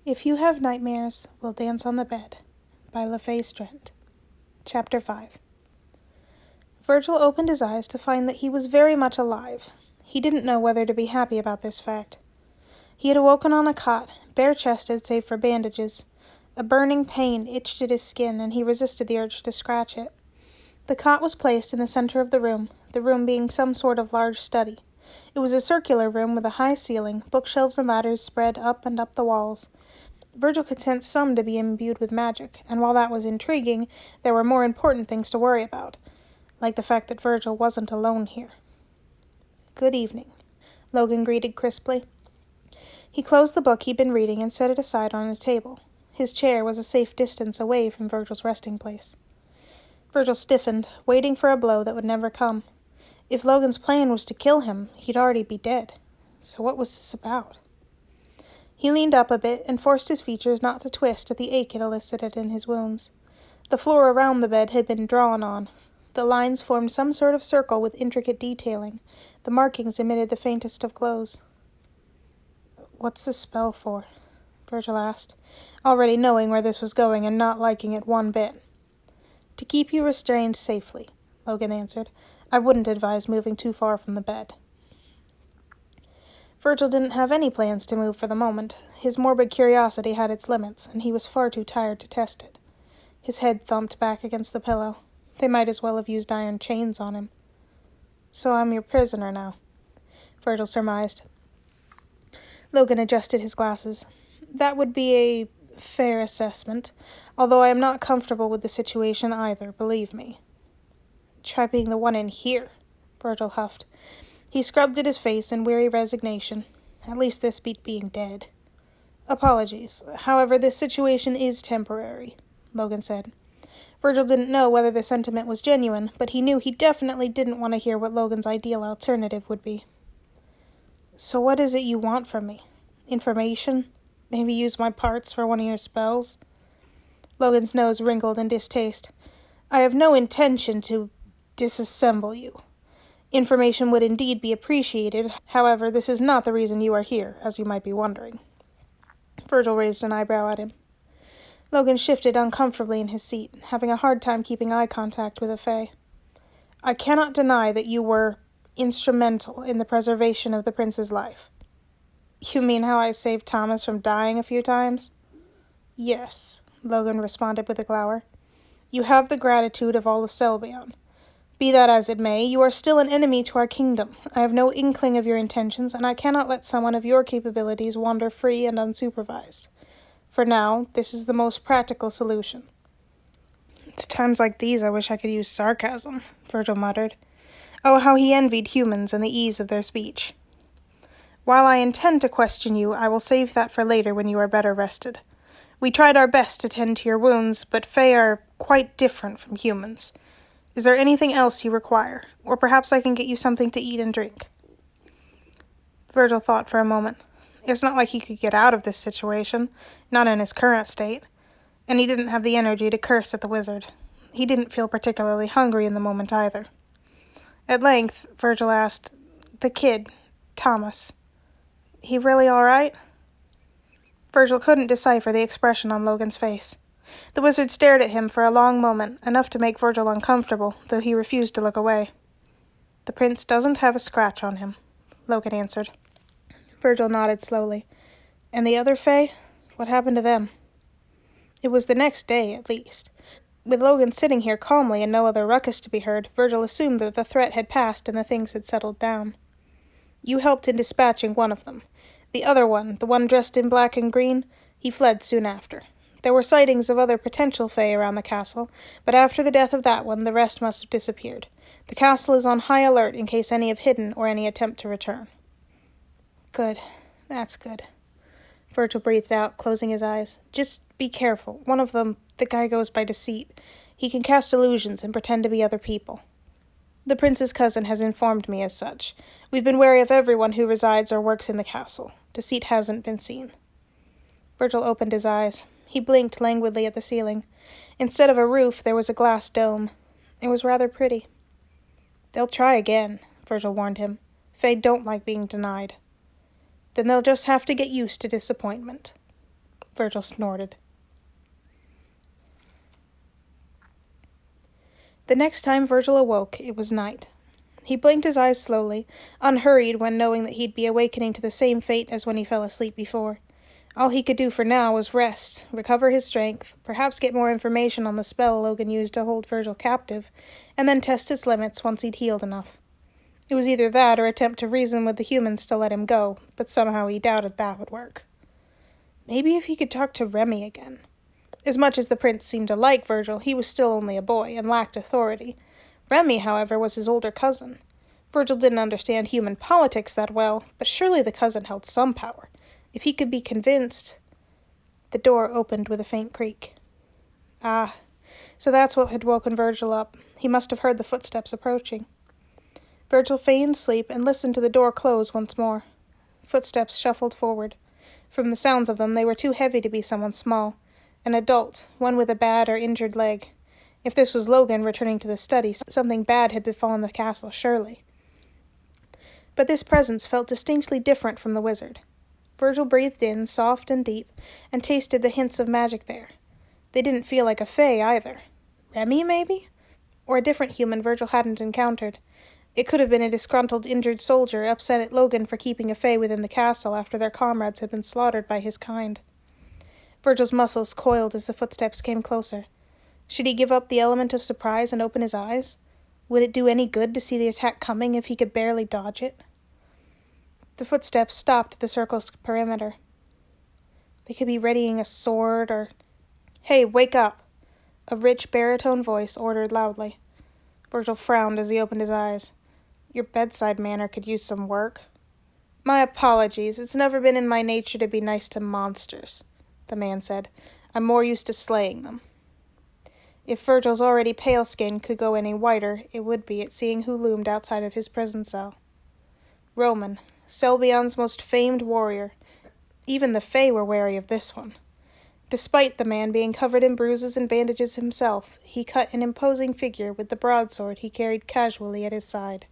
If You Have Nightmares, We'll Dance on the Bed by Lefay Strent. Chapter 5. Virgil opened his eyes to find that he was very much alive. He didn't know whether to be happy about this fact. He had awoken on a cot, bare-chested save for bandages. A burning pain itched at his skin, and he resisted the urge to scratch it. The cot was placed in the center of the room being some sort of large study. It was a circular room with a high ceiling, bookshelves and ladders spread up and up the walls. Virgil could sense some to be imbued with magic, and while that was intriguing, there were more important things to worry about, like the fact that Virgil wasn't alone here. "Good evening," Logan greeted crisply. He closed the book he'd been reading and set it aside on a table. His chair was a safe distance away from Virgil's resting place. Virgil stiffened, waiting for a blow that would never come. If Logan's plan was to kill him, he'd already be dead. So what was this about? He leaned up a bit and forced his features not to twist at the ache it elicited in his wounds. The floor around the bed had been drawn on. The lines formed some sort of circle with intricate detailing. The markings emitted the faintest of glows. "What's the spell for?" Virgil asked, already knowing where this was going and not liking it one bit. "To keep you restrained safely," Logan answered. "I wouldn't advise moving too far from the bed." Virgil didn't have any plans to move for the moment. His morbid curiosity had its limits, and he was far too tired to test it. His head thumped back against the pillow. They might as well have used iron chains on him. "So I'm your prisoner now," Virgil surmised. Logan adjusted his glasses. "That would be a fair assessment, although I am not comfortable with the situation either, believe me." "Try being the one in here," Virgil huffed. He scrubbed at his face in weary resignation. At least this beat being dead. "Apologies. However, this situation is temporary," Logan said. Virgil didn't know whether the sentiment was genuine, but he knew he definitely didn't want to hear what Logan's ideal alternative would be. "So what is it you want from me? Information? Maybe use my parts for one of your spells?" Logan's nose wrinkled in distaste. "I have no intention to disassemble you. Information would indeed be appreciated. However, this is not the reason you are here, as you might be wondering." Virgil raised an eyebrow at him. Logan shifted uncomfortably in his seat, having a hard time keeping eye contact with Lefay. "I cannot deny that you were instrumental in the preservation of the prince's life." "You mean how I saved Thomas from dying a few times?" "Yes," Logan responded with a glower. "You have the gratitude of all of Selbion. Be that as it may, you are still an enemy to our kingdom. I have no inkling of your intentions, and I cannot let someone of your capabilities wander free and unsupervised. For now, this is the most practical solution." "It's times like these I wish I could use sarcasm," Virgil muttered. Oh, how he envied humans and the ease of their speech. "While I intend to question you, I will save that for later when you are better rested. We tried our best to tend to your wounds, but Fae are quite different from humans. Is there anything else you require? Or perhaps I can get you something to eat and drink?" Virgil thought for a moment. It's not like he could get out of this situation, not in his current state, and he didn't have the energy to curse at the wizard. He didn't feel particularly hungry in the moment either. At length, Virgil asked, "The kid, Thomas, he really all right?" Virgil couldn't decipher the expression on Logan's face. The wizard stared at him for a long moment, enough to make Virgil uncomfortable, though he refused to look away. "The prince doesn't have a scratch on him," Logan answered. Virgil nodded slowly. "And the other Fae? What happened to them?" It was the next day, at least. With Logan sitting here calmly and no other ruckus to be heard, Virgil assumed that the threat had passed and the things had settled down. "You helped in dispatching one of them. The other one, the one dressed in black and green, he fled soon after. There were sightings of other potential Fae around the castle, but after the death of that one, the rest must have disappeared. The castle is on high alert in case any have hidden or any attempt to return." "Good. That's good," Virgil breathed out, closing his eyes. "Just be careful. One of them, the guy goes by Deceit. He can cast illusions and pretend to be other people. The prince's cousin has informed me as such. We've been wary of everyone who resides or works in the castle. Deceit hasn't been seen." Virgil opened his eyes. He blinked languidly at the ceiling. Instead of a roof, there was a glass dome. It was rather pretty. "They'll try again," Virgil warned him. "Fae don't like being denied." "Then they'll just have to get used to disappointment." Virgil snorted. The next time Virgil awoke, it was night. He blinked his eyes slowly, unhurried when knowing that he'd be awakening to the same fate as when he fell asleep before. All he could do for now was rest, recover his strength, perhaps get more information on the spell Logan used to hold Virgil captive, and then test his limits once he'd healed enough. It was either that or attempt to reason with the humans to let him go, but somehow he doubted that would work. Maybe if he could talk to Remy again. As much as the prince seemed to like Virgil, he was still only a boy and lacked authority. Remy, however, was his older cousin. Virgil didn't understand human politics that well, but surely the cousin held some power. If he could be convinced... The door opened with a faint creak. Ah, so that's what had woken Virgil up. He must have heard the footsteps approaching. Virgil feigned sleep and listened to the door close once more. Footsteps shuffled forward. From the sounds of them, they were too heavy to be someone small. An adult, one with a bad or injured leg. If this was Logan returning to the study, something bad had befallen the castle, surely. But this presence felt distinctly different from the wizard. Virgil breathed in, soft and deep, and tasted the hints of magic there. They didn't feel like a fae, either. Remy, maybe? Or a different human Virgil hadn't encountered. It could have been a disgruntled, injured soldier upset at Logan for keeping a fae within the castle after their comrades had been slaughtered by his kind. Virgil's muscles coiled as the footsteps came closer. Should he give up the element of surprise and open his eyes? Would it do any good to see the attack coming if he could barely dodge it? The footsteps stopped at the circle's perimeter. They could be readying a sword or... "Hey, wake up!" A rich baritone voice ordered loudly. Virgil frowned as he opened his eyes. "Your bedside manner could use some work." "My apologies. It's never been in my nature to be nice to monsters," the man said. "I'm more used to slaying them." If Virgil's already pale skin could go any whiter, it would be at seeing who loomed outside of his prison cell. Roman, Selbion's most famed warrior. Even the Fae were wary of this one. Despite the man being covered in bruises and bandages himself, he cut an imposing figure with the broadsword he carried casually at his side.